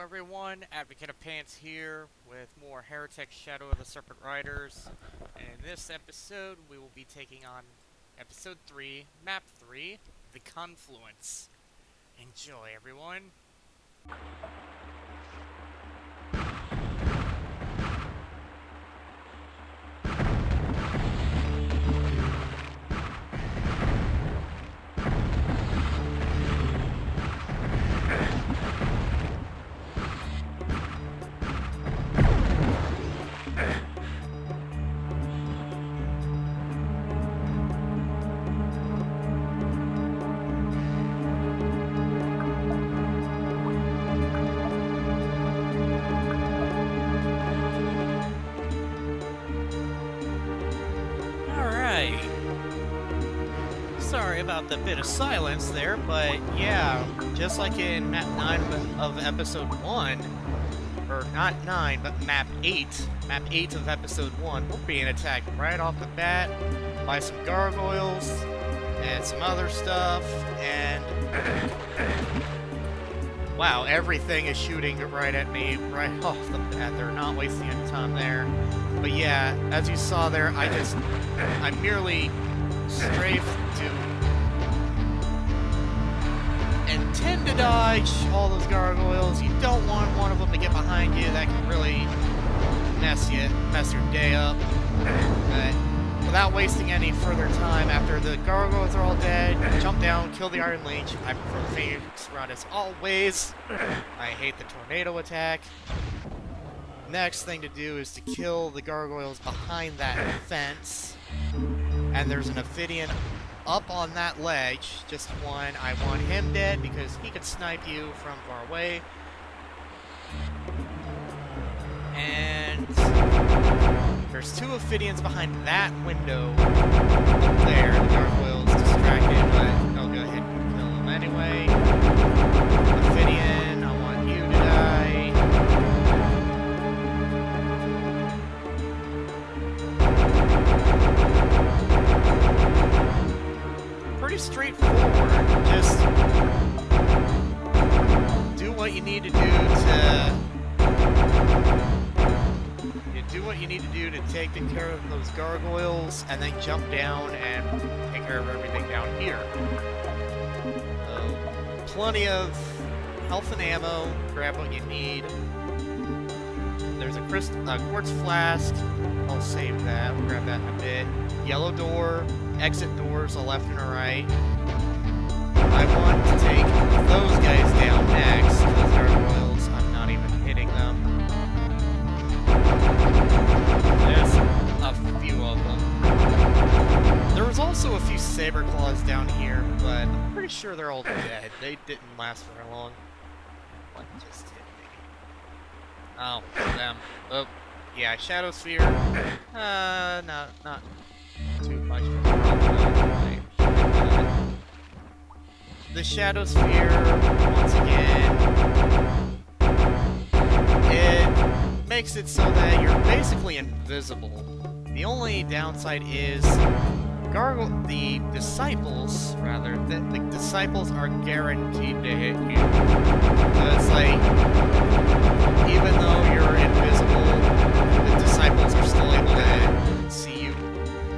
everyone, Advocate of Pants here with more Heretic Shadow of the Serpent Riders. And in this episode, we will be taking on Episode 3, Map 3, the Confluence. Enjoy, everyone. Sorry about the bit of silence there, but yeah, just like in Map 9 of Episode 1, or not 9, but Map 8 of Episode 1, we're being attacked right off the bat by some gargoyles and some other stuff, and wow, everything is shooting right at me right off the bat. They're not wasting any time there. But yeah, as you saw there, I merely strafed to intend to dodge all those gargoyles. You don't want one of them to get behind you. That can really mess your day up. But without wasting any further time, after the gargoyles are all dead, jump down, kill the Iron Leech. I prefer the Phoenix Rod as always. I hate the tornado attack. Next thing to do is to kill the gargoyles behind that fence. And there's an Ophidian up on that ledge, just one. I want him dead because he could snipe you from far away. And there's two Ophidians behind that window up there. The gargoyle's distracted, but I'll go ahead and kill him anyway. Ophidian, I want you to die. Pretty straightforward. Just do what you need to do to take care of those gargoyles, and then jump down and take care of everything down here. Plenty of health and ammo. Grab what you need. There's a quartz flask. I'll save that. We'll grab that in a bit. Yellow door. Exit doors, a left and a right. I want to take those guys down next. Those gargoyles, I'm not even hitting them. There's a few of them. There was also a few saber claws down here, but I'm pretty sure they're all dead. They didn't last very long. What just hit me? Oh, them. Oh, yeah, Shadow Sphere. Not too much. The Shadow Sphere, once again, it makes it so that you're basically invisible. The only downside is the disciples are guaranteed to hit you. So it's like, even though you're invisible, the disciples are still able to see you.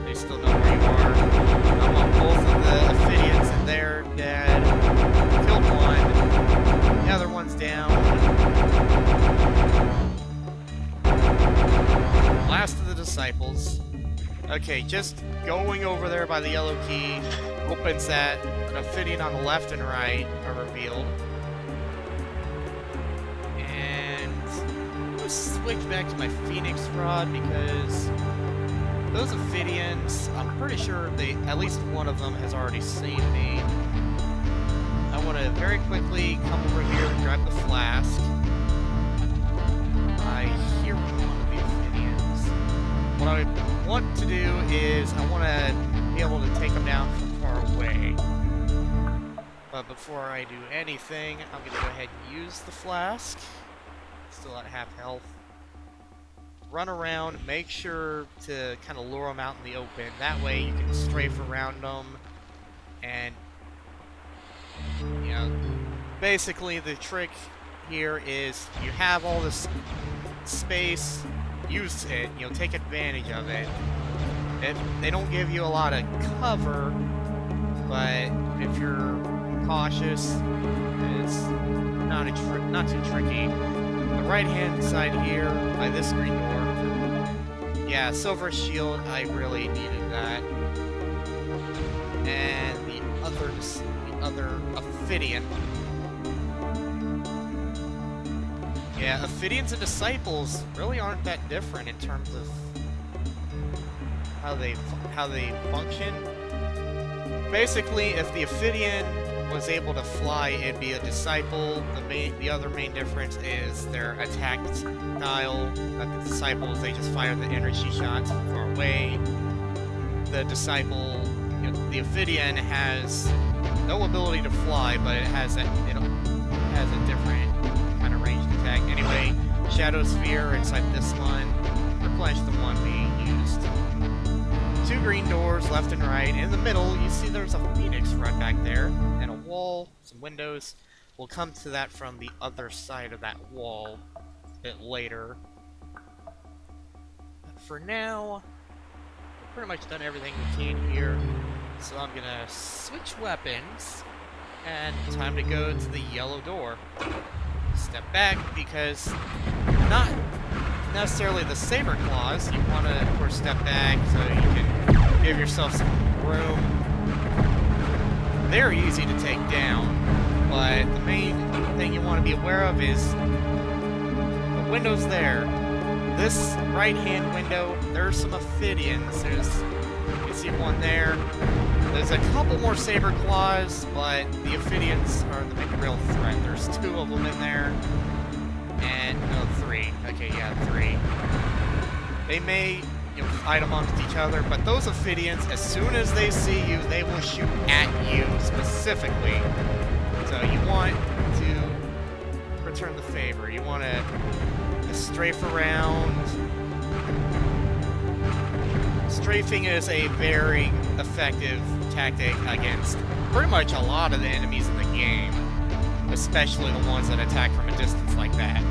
They still know where you are. I want both of the Ophidians and they're dead. Killed one. The other one's down. Last of the disciples. Okay, just going over there by the yellow key opens that an Ophidian on the left and right are revealed. And I'm gonna switch back to my Phoenix Rod because those Ophidians, I'm pretty sure at least one of them has already seen me. I want to very quickly come over here and grab the flask. I hear one of the Ophidians. What I want to do is I want to be able to take them down from far away. But before I do anything, I'm going to go ahead and use the flask. Still at half health. Run around, make sure to kind of lure them out in the open. That way you can strafe around them and, you know, basically the trick here is you have all this space, use it, you know, take advantage of it. They don't give you a lot of cover, but if you're cautious, it's not too tricky. The right-hand side here, by this green door, yeah, silver shield, I really needed that. And the other Ophidian. Yeah, Ophidians and Disciples really aren't that different in terms of how they function. Basically, if the Ophidian was able to fly, it'd be a Disciple. The other main difference is their attack style. The Disciples, they just fire the energy shots from far away. The Disciple, you know, the Ophidian has no ability to fly, but it has a different kind of ranged attack. Anyway, Shadow Sphere inside this one. Replenish the one being used. 2 green doors, left and right. In the middle, you see there's a Phoenix right back there, and a wall, some windows. We'll come to that from the other side of that wall a bit later. But for now, we've pretty much done everything we can here. So I'm gonna switch weapons, and time to go to the yellow door. Step back, because not necessarily the saber claws. You want to, of course, step back so you can give yourself some room. They're easy to take down, but the main thing you want to be aware of is the windows there. This right-hand window, there's some Ophidians. You see one there. There's a couple more saber claws, but the Ophidians are the real threat. There's 2 of them in there. And, no, 3. Okay, yeah, 3. They may, you know, fight amongst each other, but those Ophidians, as soon as they see you, they will shoot at you specifically. So you want to return the favor. You want to strafe around. Strafing is a very effective tactic against pretty much a lot of the enemies in the game, especially the ones that attack from a distance like that.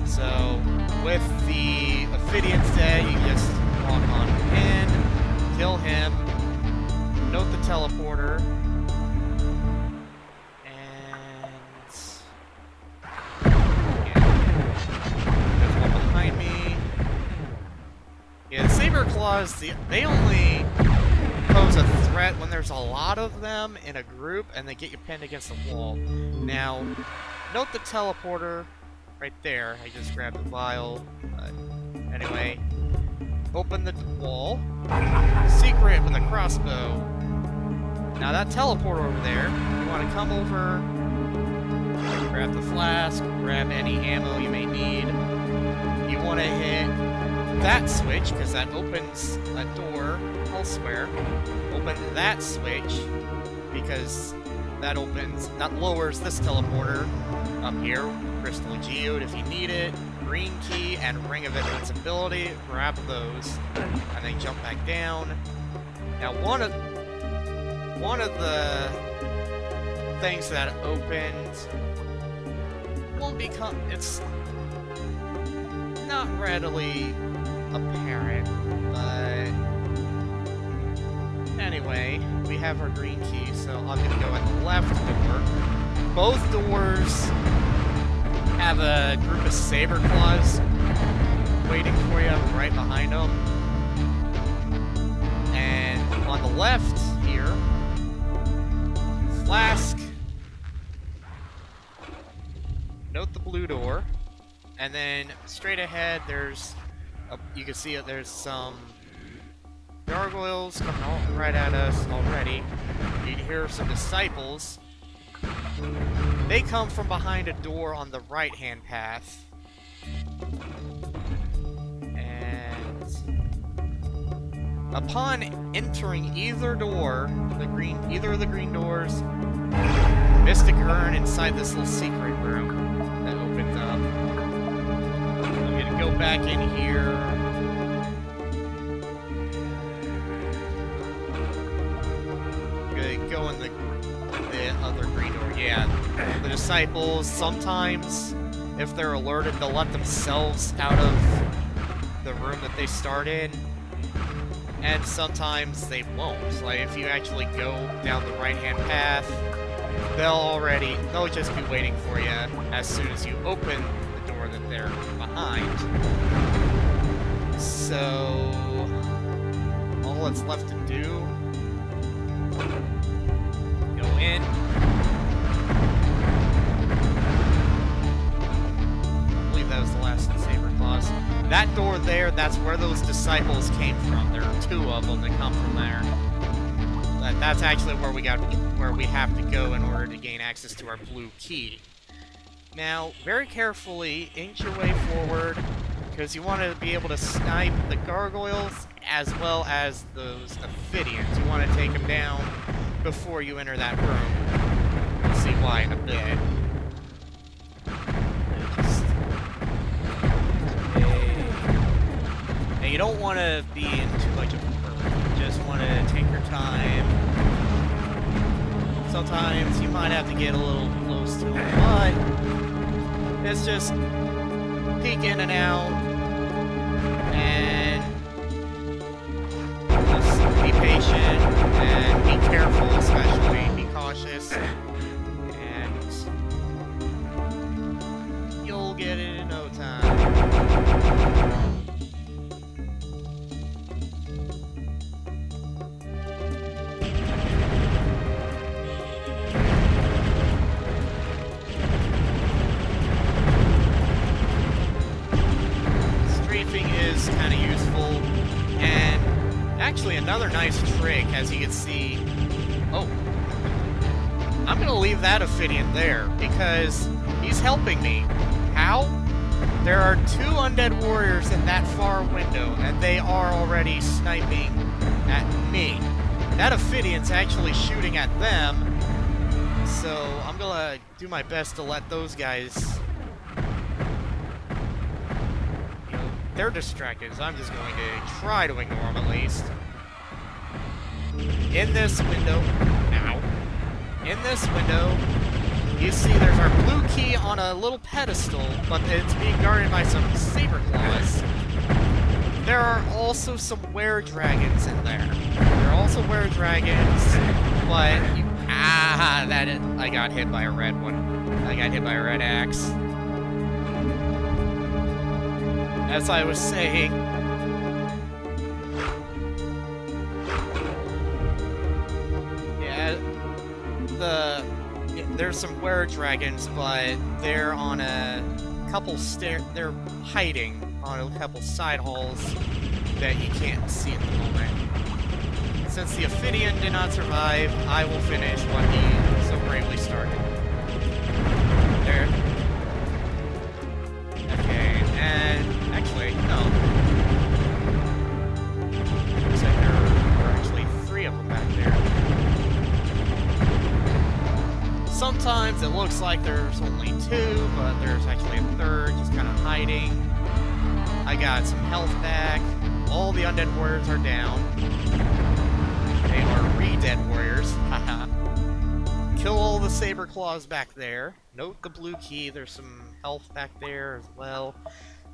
So, with the Ophidian's dead, you just walk on in, kill him, note the teleporter, and there's one behind me. Yeah, the Saber Claws, they only pose a threat when there's a lot of them in a group and they get you pinned against the wall. Now, note the teleporter right there. I just grabbed the vial. Anyway, open the wall. Secret with a crossbow. Now that teleporter over there, you want to come over, grab the flask, grab any ammo you may need. You want to hit that switch, because that opens a door elsewhere. Open that switch, because that lowers this teleporter up here. Crystal Geode if you need it. Green key and Ring of Invincibility. Grab those, and then jump back down. Now one of the things that opened won't become, it's not readily apparent, but anyway, we have our green key, so I'm gonna go in the left door. Both doors have a group of Saber Claws waiting for you right behind them. And on the left here, flask. Note the blue door. And then straight ahead, you can see that there's some gargoyles coming right at us already. You can hear some disciples. They come from behind a door on the right-hand path. And upon entering either door, either of the green doors, Mystic Urn inside this little secret room that opens up. I'm gonna go back in here. I'm gonna go in the other green door. Yeah, the disciples, sometimes, if they're alerted, they'll let themselves out of the room that they start in. And sometimes they won't. Like, if you actually go down the right-hand path, they'll just be waiting for you as soon as you open the door that they're behind. So, all that's left to do, go in. I believe that was the last of the saber claws. That door there, that's where those disciples came from. There are 2 of them that come from there. But that's actually where we have to go in order to gain access to our blue key. Now, very carefully, inch your way forward, because you want to be able to snipe the gargoyles as well as those Ophidians. You want to take them down before you enter that room. We'll see why in a bit. Now, you don't want to be in too much of a hurry. You just want to take your time. Sometimes you might have to get a little close to them, but it's just peek in and out, and just be patient, and be careful, especially, be cautious, and you'll get it in no time. Is kind of useful, and actually another nice trick, as you can see. Oh, I'm gonna leave that Ophidian there because he's helping me. How? There are 2 undead warriors in that far window, and they are already sniping at me. That Ophidian's actually shooting at them, so I'm gonna do my best to let those guys. They're distracted, so I'm just going to try to ignore them at least. In this window, in this window, you see there's our blue key on a little pedestal, but it's being guarded by some saber claws. There are also some were-dragons in there. There are also were-dragons, but I got hit by a red one. I got hit by a red axe. As I was saying, there's some were-dragons, but they're on a couple they're hiding on a couple side halls that you can't see at the moment. Since the Ophidian did not survive, I will finish what he so bravely started. There. Okay, and actually, no. Looks like there are actually 3 of them back there. Sometimes it looks like there's only 2, but there's actually a 3rd just kind of hiding. I got some health back. All the undead warriors are down. They are re-dead warriors. Haha. Kill all the saber claws back there. Note the blue key. There's some health back there as well.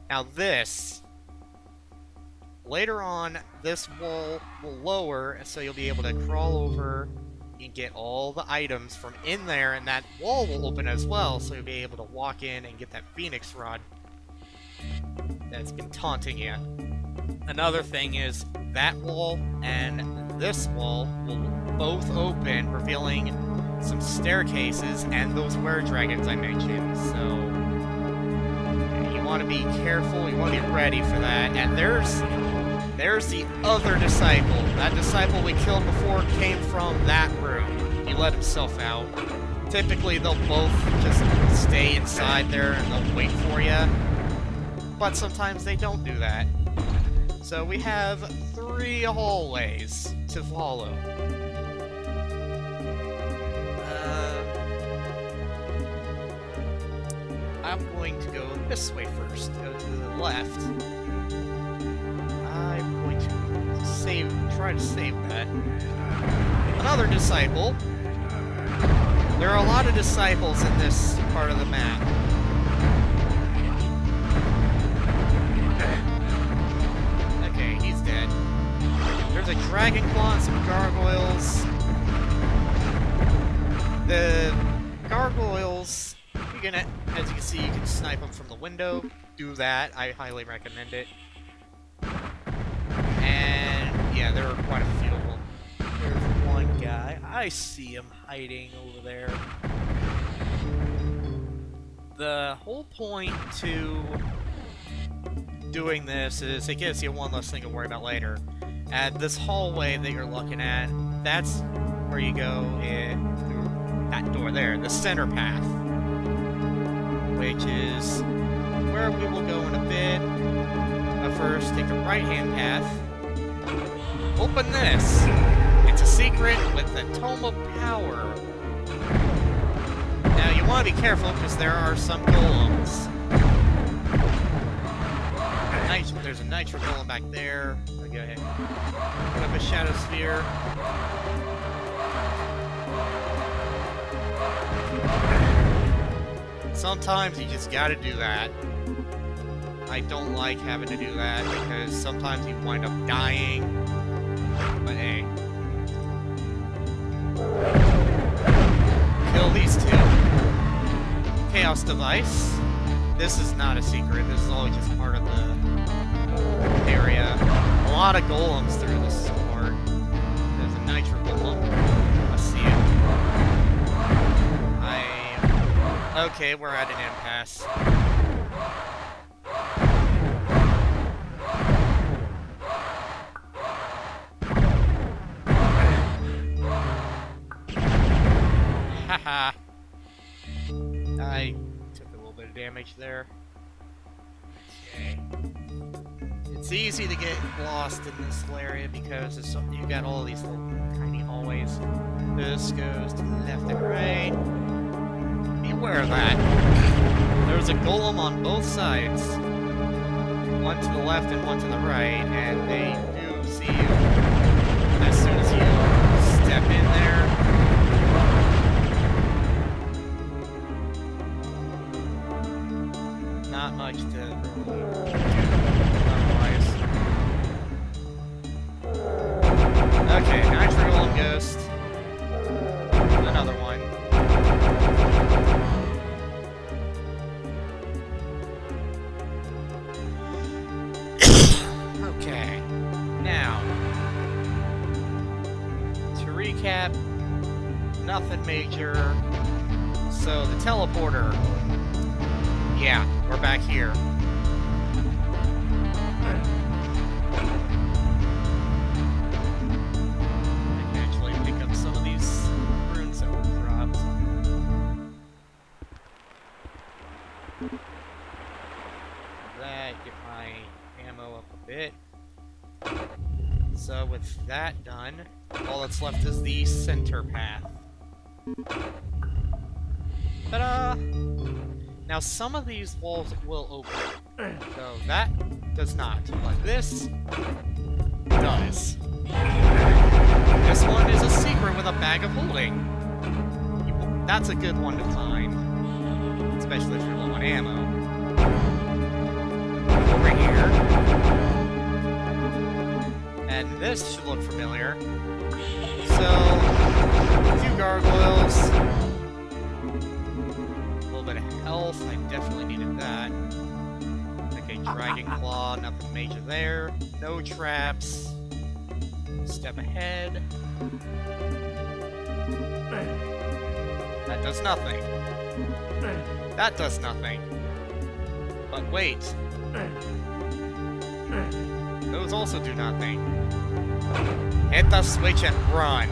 Now this, later on, this wall will lower, so you'll be able to crawl over and get all the items from in there, and that wall will open as well, so you'll be able to walk in and get that Phoenix Rod that's been taunting you. Another thing is, that wall and this wall will both open, revealing some staircases and those were-dragons I mentioned, so you want to be careful, you want to be ready for that. And there's the other disciple. That disciple we killed before came from that room. He let himself out. Typically, they'll both just stay inside there and they'll wait for you. But sometimes they don't do that. So we have 3 hallways to follow. I'm going to go this way first. Go to the left. I'm going to try to save that. Another disciple. There are a lot of disciples in this part of the map. Okay, he's dead. There's a dragon claw and some gargoyles. The gargoyles, you can, as you can see, you can snipe them from the window. Do that. I highly recommend it. And yeah, there are quite a few of them. There's one guy. I see him hiding over there. The whole point to doing this is it gives you one less thing to worry about later. And this hallway that you're looking at, that's where you go in through that door there, the center path. Which is where we will go in a bit. But first, take the right-hand path. Open this! It's a secret with the Tome of Power. Now, you want to be careful because there are some golems. There's a nitro golem back there. Go ahead. Put up a shadow sphere. Sometimes you just gotta do that. I don't like having to do that because sometimes you wind up dying. But hey. Kill these two. Chaos device. This is not a secret. This is always just part of the area. A lot of golems through this part. There's a nitro golem. I see it. Okay, we're at an impasse. Haha. I took a little bit of damage there. Okay. It's easy to get lost in this area because you've got all these little tiny hallways. This goes to the left and right. Be aware of that. There's a golem on both sides. One to the left and one to the right, and they do see you as soon as you step in there. Not much to really do otherwise. Okay, Nitro Golem Ghost. Another one. Okay, now, to recap, nothing major. So, the teleporter. Yeah, we're back here. I can actually pick up some of these runes that were dropped. That, get my ammo up a bit. So with that done, all that's left is the center path. Ta-da! Now, some of these walls will open, so that does not, but this does. This one is a secret with a bag of holding. That's a good one to find, especially if you're low on ammo. Over here. And this should look familiar. So, a few gargoyles. Health, I definitely needed that. Okay, Dragon Claw, nothing major there. No traps. Step ahead. That does nothing. That does nothing. But wait. Those also do nothing. Hit the switch and run.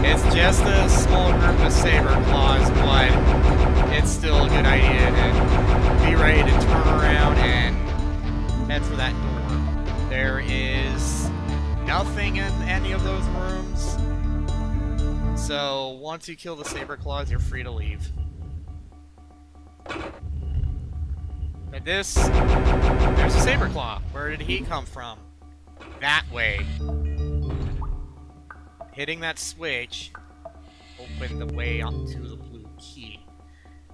It's just a small group of saber claws, but it's still a good idea to be ready to turn around and head for that door. There is nothing in any of those rooms, so once you kill the saber claws, you're free to leave. But there's a saber claw. Where did he come from? That way. hitting that switch opened the way onto the blue key.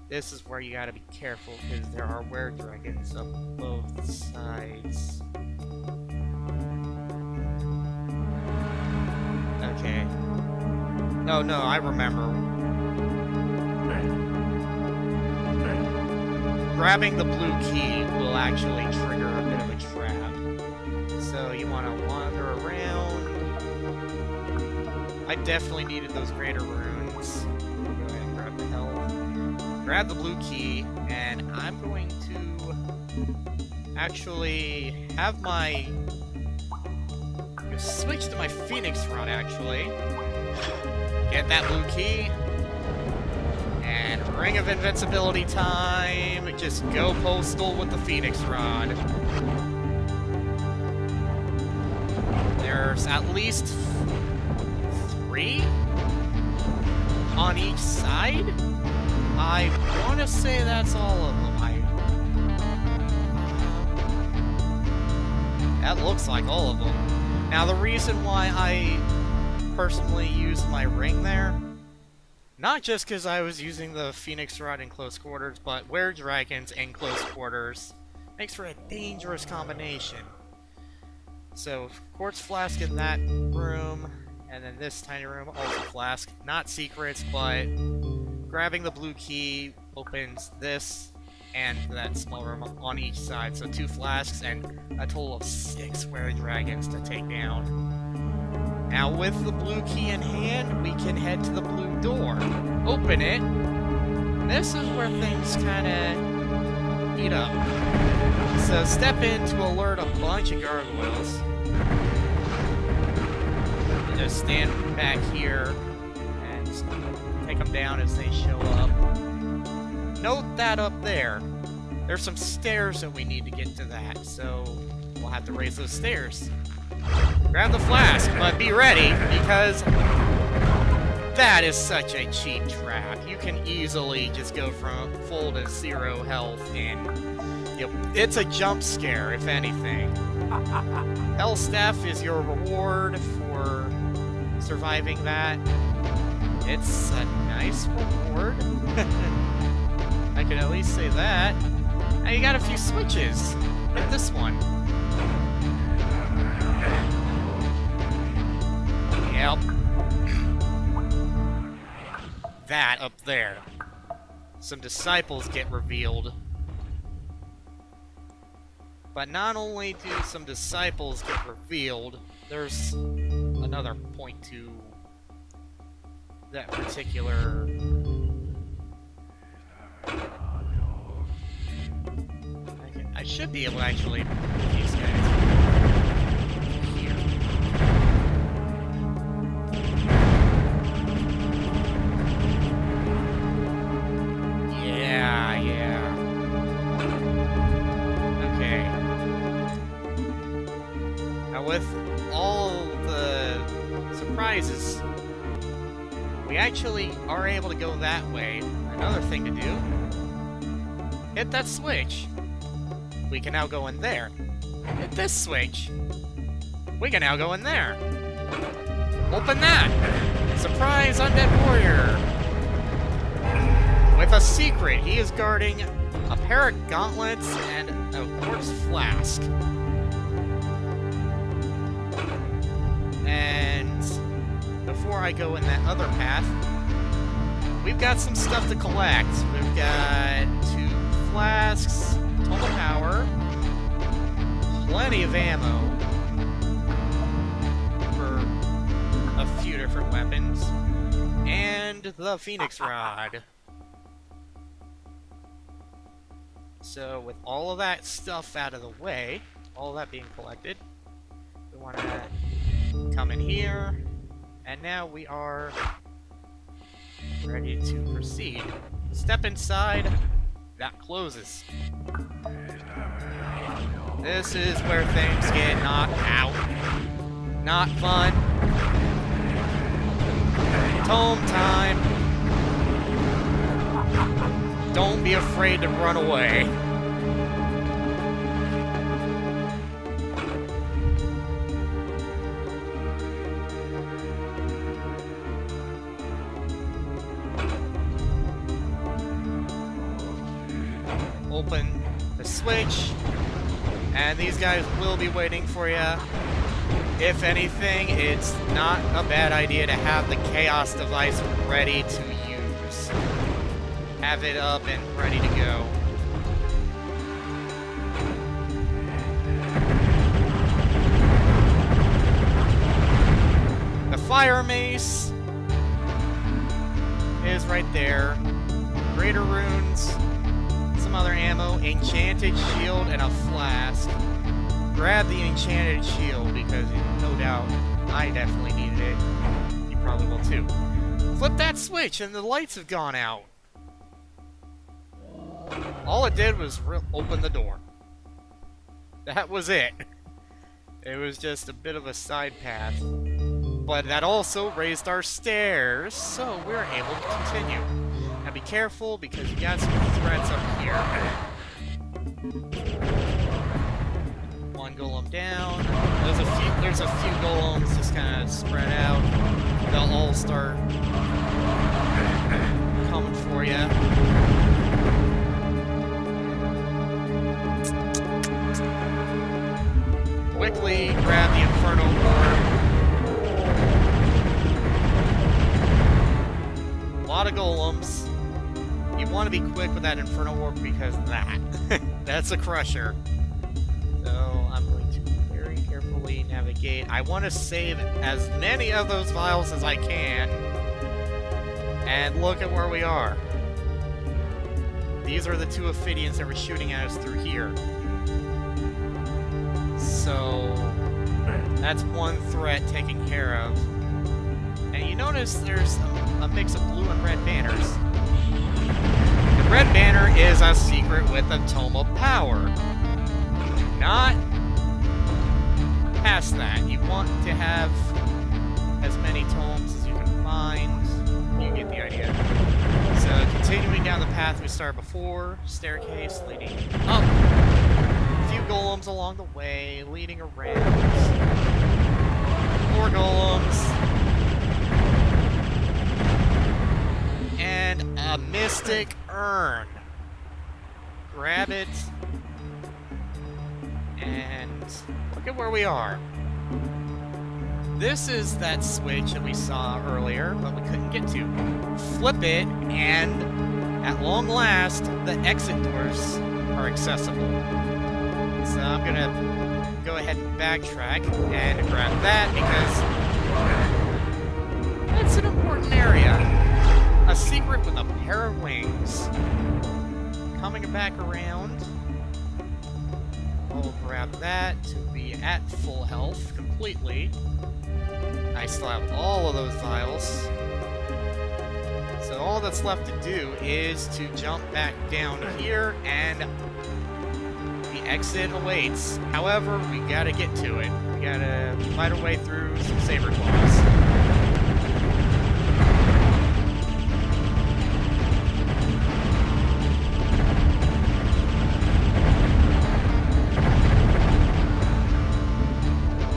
This is where you gotta be careful, because there are were-dragons up both sides. Okay. Oh no, I remember. Grabbing the blue key will actually trigger a bit of a trap. So you want to wander around. I definitely needed those greater runes. Go ahead and grab the health. Grab the blue key, and I'm going to actually have my... switch to my Phoenix Rod, actually. Get that blue key. And Ring of Invincibility time. Just go postal with the Phoenix Rod. There's at least 3 on each side. I want to say that's all of them. That looks like all of them. Now, the reason why I personally used my ring there, not just because I was using the Phoenix Rod in close quarters, but were-dragons in close quarters makes for a dangerous combination. So, quartz flask in that room, and then this tiny room, also flask. Not secrets, but grabbing the blue key opens this and that small room on each side. So 2 flasks and a total of 6 were-dragons to take down. Now, with the blue key in hand, we can head to the blue door. Open it. This is where things kind of heat up. So step in to alert a bunch of gargoyles. And just stand back here and take them down as they show up. Note that up there. There's some stairs that we need to get to that, so we'll have to raise those stairs. Grab the flask, but be ready, because that is such a cheap trap. You can easily just go from full to 0 health, and it's a jump scare, if anything. Hell Staff is your reward for surviving that. It's a nice reward. I can at least say that. Now you got a few switches. Hit this one. Yep. That up there. Some disciples get revealed. But not only do some disciples get revealed, there's another point to that particular... I should be able to actually put these guys here. Yeah. Okay. Now with all the surprises, we actually are able to go that way. Another thing to do, hit that switch. We can now go in there. Hit this switch. We can now go in there. Open that. Surprise undead warrior. With a secret, he is guarding a pair of gauntlets and a quartz flask. And before I go in that other path, we've got some stuff to collect. We've got 2 flasks, total power, plenty of ammo for a few different weapons, and the Phoenix Rod. So with all of that stuff out of the way, all of that being collected, we want to come in here, and now we are ready to proceed. Step inside. That closes. This is where things get knocked out. Not fun. Tome time. Don't be afraid to run away. open the switch, and these guys will be waiting for you. If anything, it's not a bad idea to have the Chaos device ready to use. Have it up and ready to go. The Fire Mace is right there. Greater Runes, some other ammo, Enchanted Shield, and a Flask. Grab the Enchanted Shield because, no doubt, I definitely needed it. You probably will too. Flip that switch and the lights have gone out. All it did was open the door. That was it. It was just a bit of a side path. But that also raised our stairs, so we're able to continue. Now be careful, because you got some threats up here. One golem down. There's a few golems just kind of spread out. They'll all start coming for you. Quickly grab the Inferno Orb. A lot of golems. You want to be quick with that Inferno Orb because of that. That's a crusher. So I'm going to very carefully navigate. I want to save as many of those vials as I can. And look at where we are. These are the two Ophidians that were shooting at us through here. So that's one threat taken care of. And you notice there's a mix of blue and red banners. The red banner is a secret with a Tome of Power. Do not pass that. You want to have as many tomes as you can find. You get the idea. So continuing down the path we started before, staircase leading up. A few golems along the way, leading around. More golems. And a Mystic Urn. Grab it. And look at where we are. This is that switch that we saw earlier, but we couldn't get to. Flip it, and at long last, the exit doors are accessible. So I'm gonna go ahead and backtrack and grab that because it's an important area. A secret with a pair of wings. Coming back around. I'll grab that to be at full health completely. I still have all of those vials. So all that's left to do is to jump back down here, and the exit awaits. However, we gotta get to it. We gotta fight our way through some saber claws.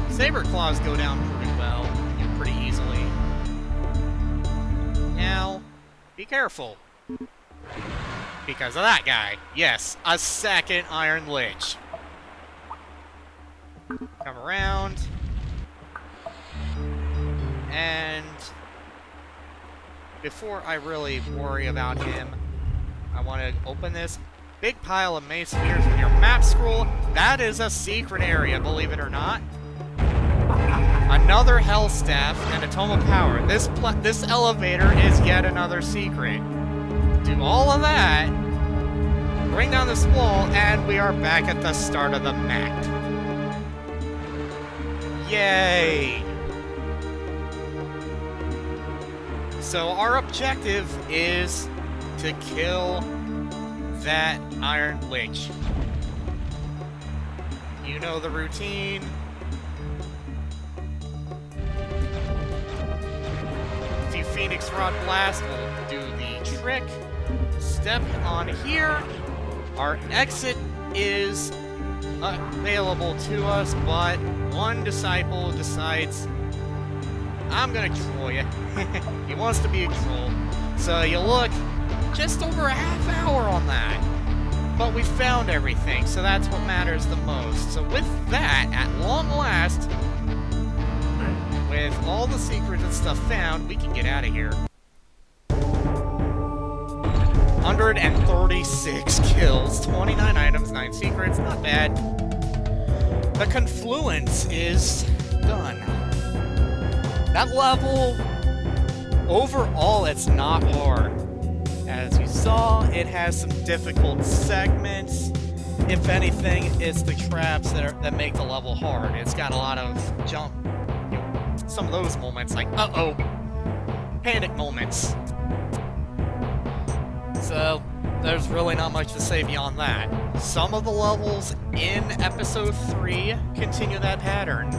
Saber claws go down pretty well, pretty easily. Now, be careful. Because of that guy. Yes, a second Iron Lich. Come around. And before I really worry about him, I want to open this big pile of mace spheres with your map scroll. That is a secret area, believe it or not. Another Hell Staff and a Tome of Power. This elevator is yet another secret. Do all of that, bring down this wall, and we are back at the start of the map. Yay! So our objective is to kill that Iron Lich. You know the routine. Phoenix Rod Blast will do the trick. Step on here. Our exit is available to us, but one disciple decides, I'm gonna troll you. He wants to be a troll. So you look, just over a half hour on that. But we found everything, so that's what matters the most. So with that, at long last, with all the secrets and stuff found, we can get out of here. 136 kills, 29 items, 9 secrets, not bad. The Confluence is done. That level, overall, it's not hard. As you saw, it has some difficult segments. If anything, it's the traps that make the level hard. It's got a lot of jump, some of those moments, like, uh-oh, panic moments. So, there's really not much to say beyond that. Some of the levels in Episode 3 continue that pattern,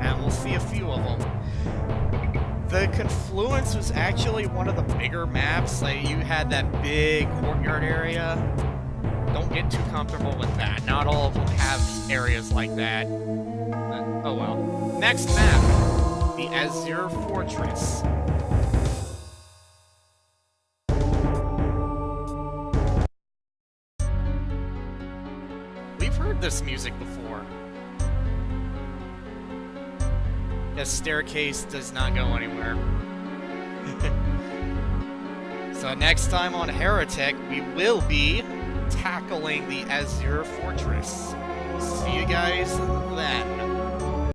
and we'll see a few of them. The Confluence was actually one of the bigger maps. Like, you had that big courtyard area. Don't get too comfortable with that. Not all of them have areas like that. Oh well. Next map, the Azure Fortress. We've heard this music before. The staircase does not go anywhere. So next time on Heretic, we will be tackling the Azure Fortress. See you guys then.